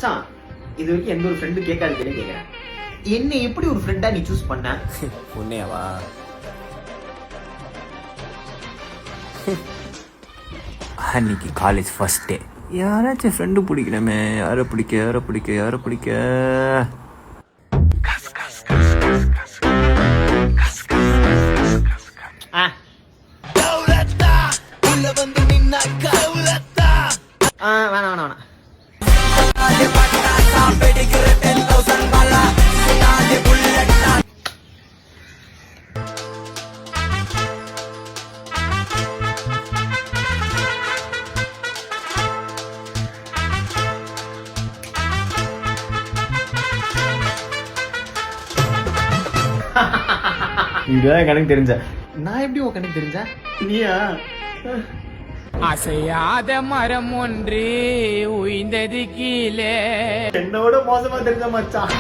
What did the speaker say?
மச்சான், இது வரைக்கும் எந்த ஒரு ஃப்ரெண்டு கேட்காது கேட்கிறேன், என்ன எப்படி ஒரு ஃப்ரெண்டா நீ சூஸ் பண்ண? உன்னையாவா? அன்னைக்கு காலேஜ் ஃபர்ஸ்ட் டே யாராச்சும் ஃப்ரெண்டு பிடிக்கணுமே. யாரை பிடிக்க வேணாம். இதுதான் கணக்கு தெரிஞ்ச. நான் எப்படி உன் கணக்கு தெரிஞ்ச? நீயா? அசையாத மரம் ஒன்று உய்ந்தது கீழே. என்னோட மோசமா தெரிஞ்ச மச்சான்.